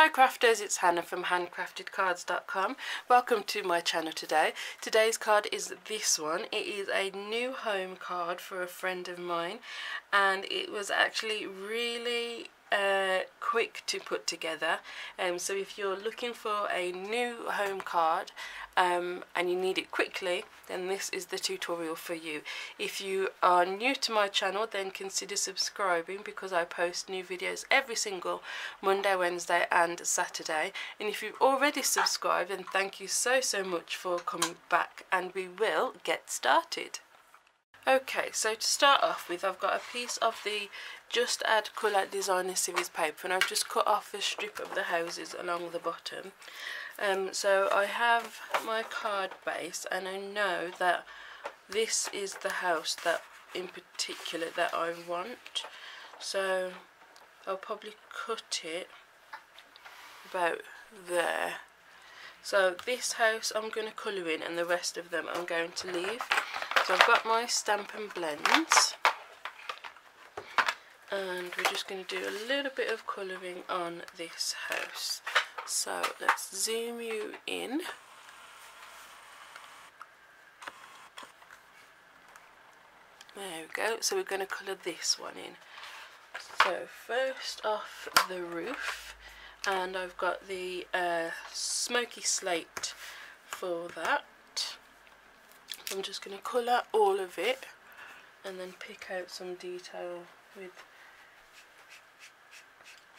Hi crafters, it's Hannah from HanCraftedCards.com. Welcome to my channel today. Today's card is this one. It is a new home card for a friend of mine, and it was actually really quick to put together. So if you're looking for a new home card and you need it quickly, then this is the tutorial for you. If you are new to my channel, then consider subscribing, because I post new videos every single Monday, Wednesday and Saturday. And if you've already subscribed, then thank you so much for coming back, and we will get started. Okay, so to start off with, I've got a piece of the Just Add Colour Designer Series paper, and I've just cut off a strip of the houses along the bottom. So I have my card base, and I know that this is the house that in particular that I want, so I'll probably cut it about there. So this house I'm going to colour in, and the rest of them I'm going to leave. So I've got my Stampin Blends, and we're just going to do a little bit of colouring on this house. So let's zoom you in. There we go. So we're going to colour this one in. So first off, the roof, and I've got the smoky slate for that. I'm just going to colour all of it and then pick out some detail with,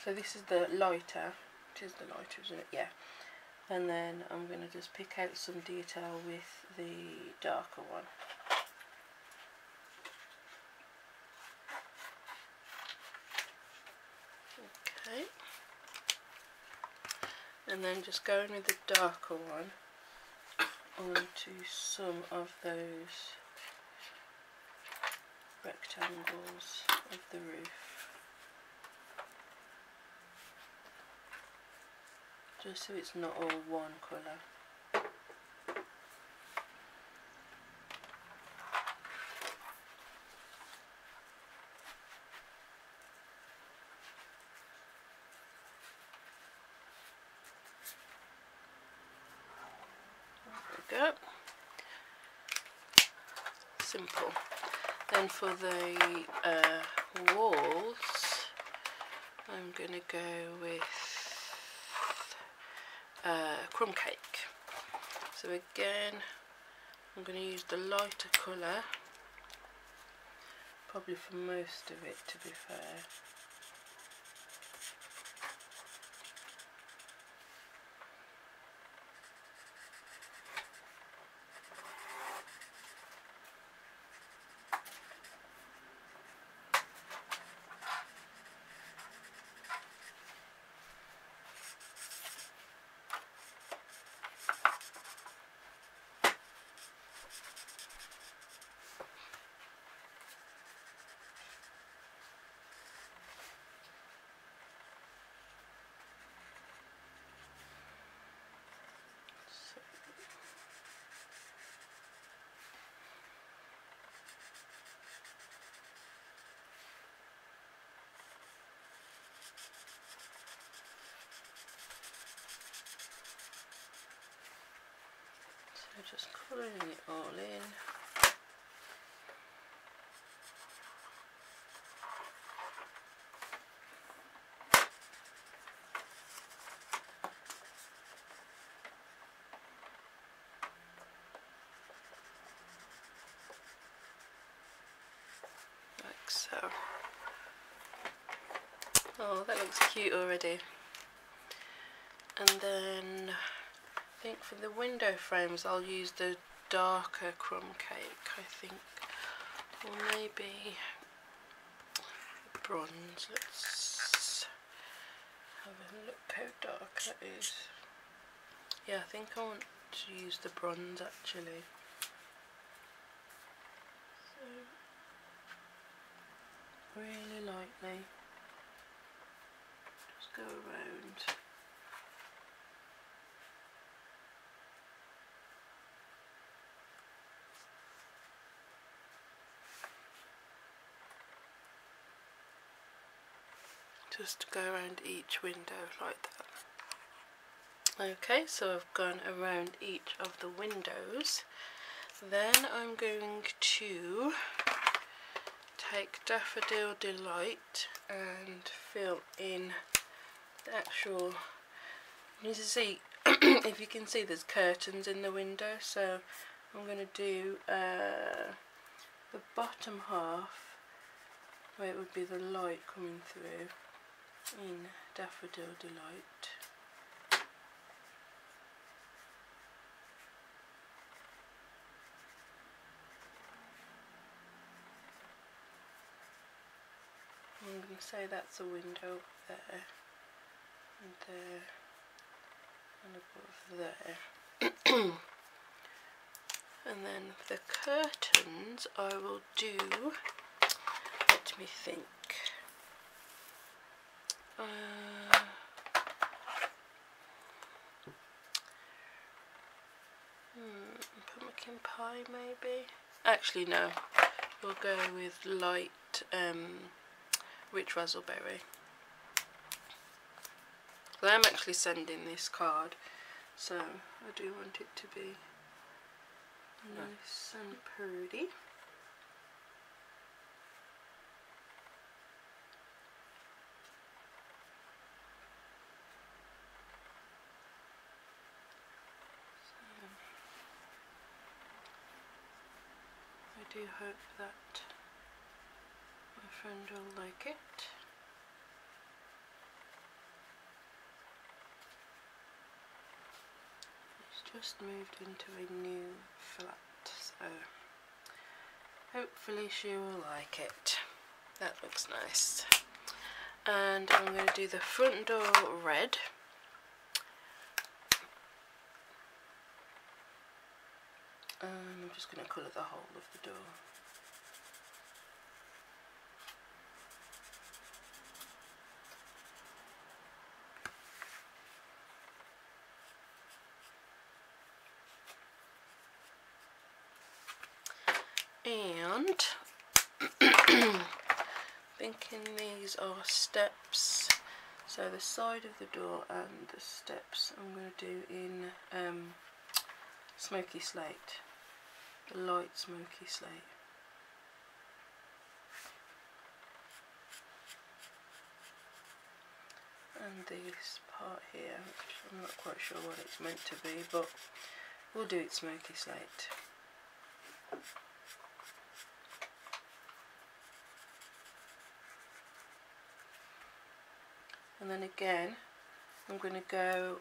so this is the lighter, it is the lighter, isn't it? Yeah. And then I'm going to just pick out some detail with the darker one. Okay. And then just going with the darker one onto some of those rectangles of the roof, just so it's not all one colour. There we go. Simple. Then for the walls, I'm going to go with crumb cake. So again, I'm going to use the lighter colour, probably for most of it, to be fair. So just colouring it all in. Like so. Oh, that looks cute already. And then I think for the window frames I'll use the darker crumb cake, I think, or maybe bronze. Let's have a look how dark that is. Yeah, I think I want to use the bronze actually. So really lightly, just go around. Just go around each window like that. Okay, so I've gone around each of the windows. Then I'm going to take Daffodil Delight and fill in the actual, you can see, if you can see, there's curtains in the window, so I'm going to do the bottom half where it would be the light coming through in Daffodil Delight. I'm going to say that's a window there, and there, and above there. And then the curtains I will do, let me think, pumpkin pie maybe? Actually no, we'll go with light rich raspberry. I am actually sending this card, so I do want it to be nice and pretty. So I do hope that my friend will like it. Just moved into a new flat, so hopefully she will like it. That looks nice. And I'm going to do the front door red. And I'm just going to colour the whole of the door. And thinking these are steps, so the side of the door and the steps I'm going to do in smoky slate, the light smoky slate. And this part here, which I'm not quite sure what it's meant to be, but we'll do it smoky slate. And then again, I'm going to go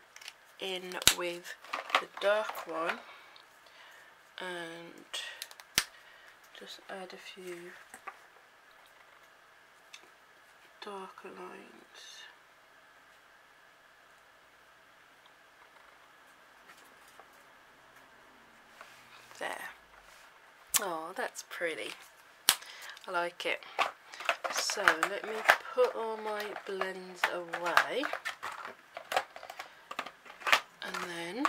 in with the dark one and just add a few darker lines. There. Oh, that's pretty. I like it. So let me put all my blends away, and then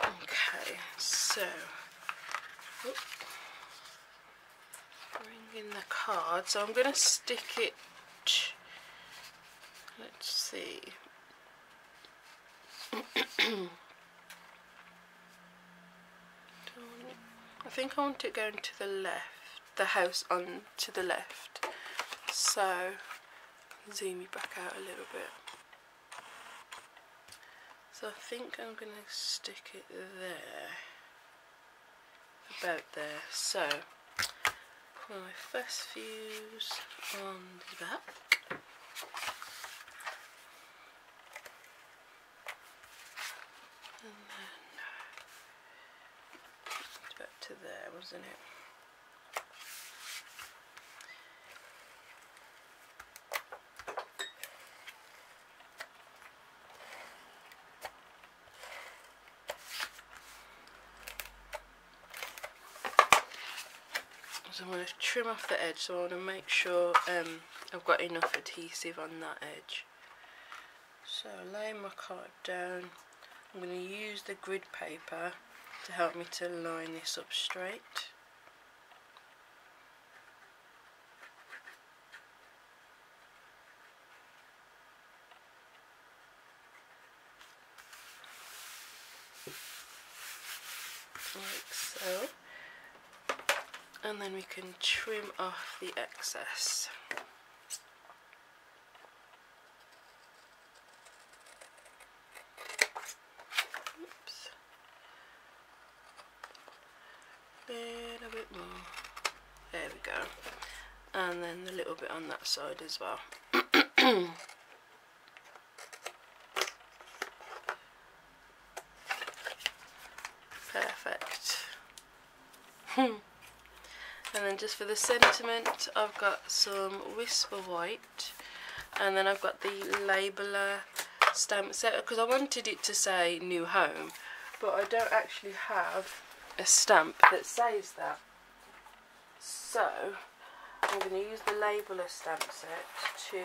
okay, so bring in the card. So I'm going to stick it, let's see, I think I want it going to the left, the house on to the left, so zoom you back out a little bit. So I think I'm going to stick it there, about there. So put my first fuse on the back, and then back to there, wasn't it? So I'm going to trim off the edge, so I want to make sure I've got enough adhesive on that edge. So lay my card down. I'm going to use the grid paper to help me to line this up straight. like so, and then we can trim off the excess. Oops. A little bit more. There we go. And then a little bit on that side as well. Perfect. And then just for the sentiment, I've got some Whisper White, and then I've got the labeler stamp set, because I wanted it to say New Home, but I don't actually have a stamp that says that. So I'm going to use the labeler stamp set to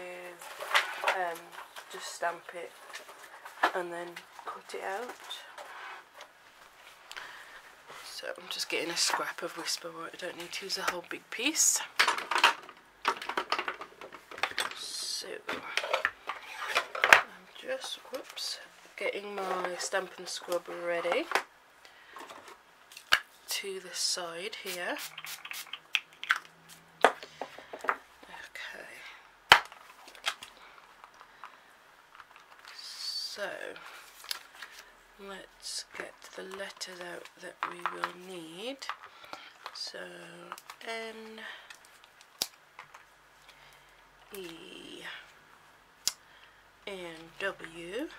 just stamp it and then cut it out. So I'm just getting a scrap of Whisper White. I don't need to use a whole big piece. So I'm just, whoops, getting my Stampin' Scrub ready to the side here. Okay. So let's get the letters out that we will need. So N, E, and W.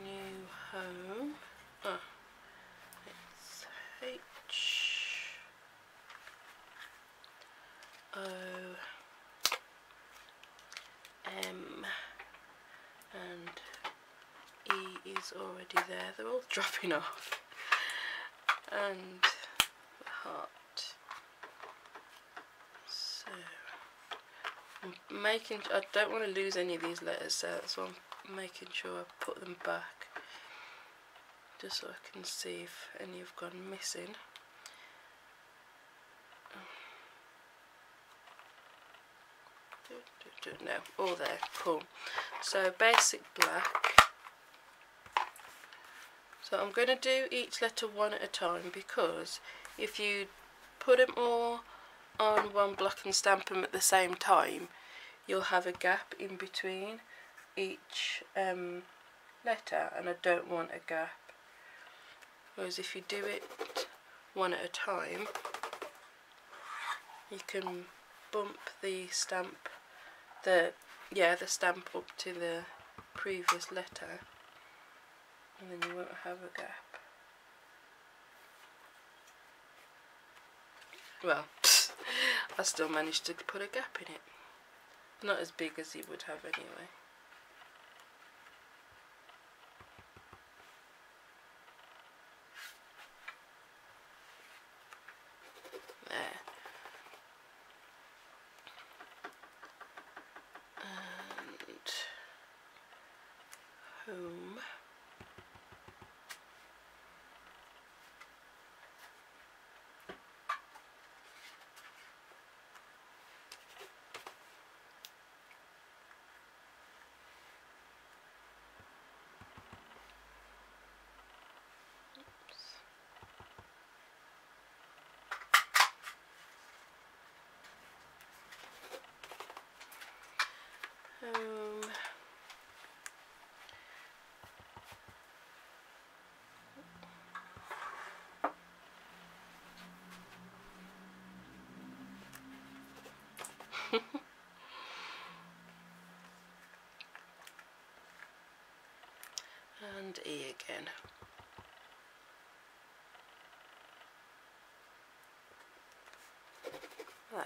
New Home. Oh, it's H, O, M, and E is already there. They're all dropping off. And the heart. So I'm making, I don't want to lose any of these letters, so I'm making sure I put them back, just so I can see if any have gone missing. No, all there. Cool. So basic black. So I'm going to do each letter one at a time, because if you put them all on one block and stamp them at the same time, you'll have a gap in between each letter, and I don't want a gap. Whereas if you do it one at a time, you can bump the stamp, the stamp up to the previous letter, and then you won't have a gap. Well, I still managed to put a gap in it. Not as big as you would have anyway. There. And Home. And E again. There.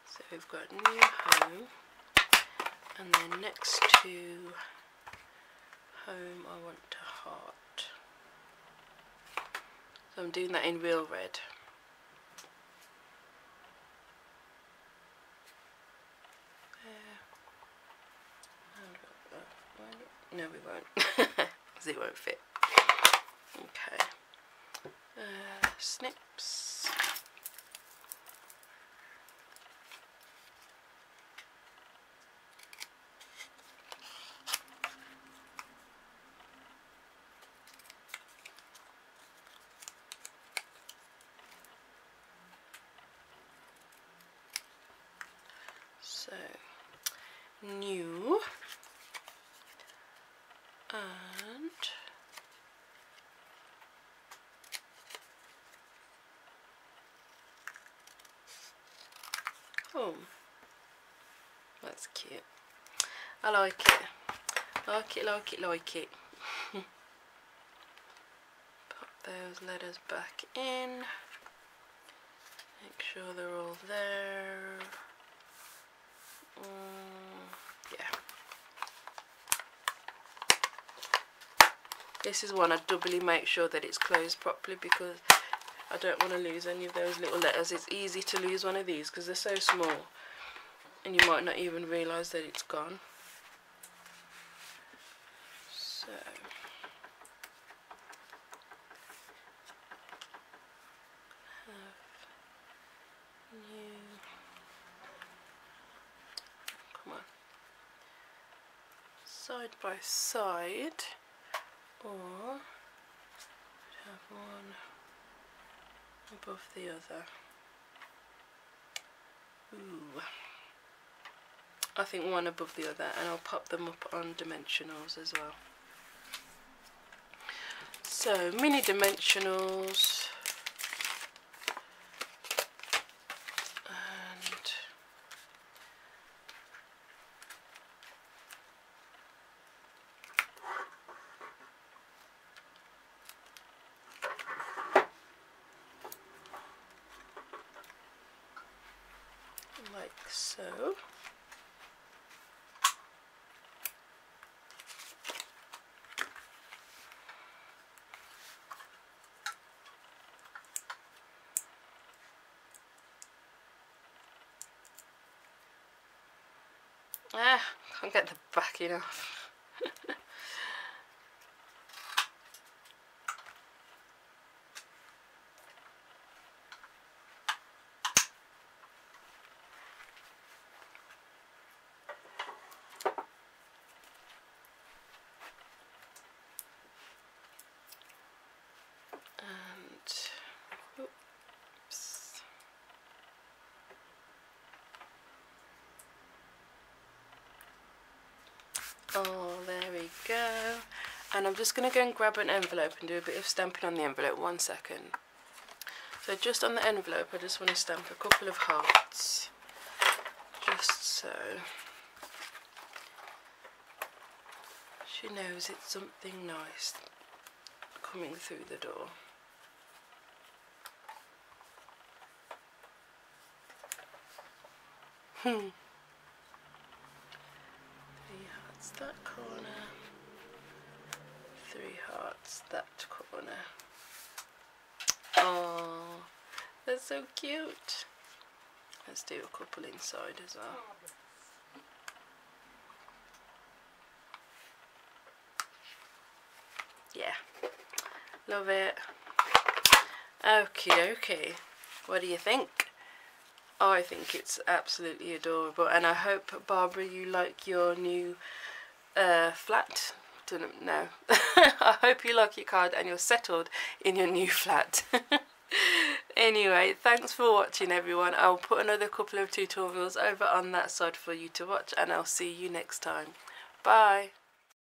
So we've got New Home, and then next to Home I want a heart. So I'm doing that in real red. No, we won't, because it won't fit. Okay. Snips. new, and oh, that's cute. I like it. Like it, like it, like it. Pop those letters back in. Make sure they're all there. Yeah. This is one I doubly make sure that it's closed properly because I don't want to lose any of those little letters. It's easy to lose one of these because they're so small and you might not even realise that it's gone. So new, come on, side by side, or have one above the other. Ooh, I think one above the other, and I'll pop them up on dimensionals as well. So mini dimensionals, and like so. Can't get the backing off. And oops. Oh, there we go. And I'm just going to go and grab an envelope and do a bit of stamping on the envelope. 1 second. So just on the envelope I just want to stamp a couple of hearts. Just so she knows it's something nice coming through the door. Three hearts that corner, 3 hearts that corner. Oh, that's so cute. Let's do a couple inside as well. Yeah, love it. Okay, okay. What do you think? Oh, I think it's absolutely adorable, and I hope, Barbara, you like your new flat. No, I hope you like your card and you're settled in your new flat. Anyway, thanks for watching, everyone. I'll put another couple of tutorials over on that side for you to watch, and I'll see you next time. Bye.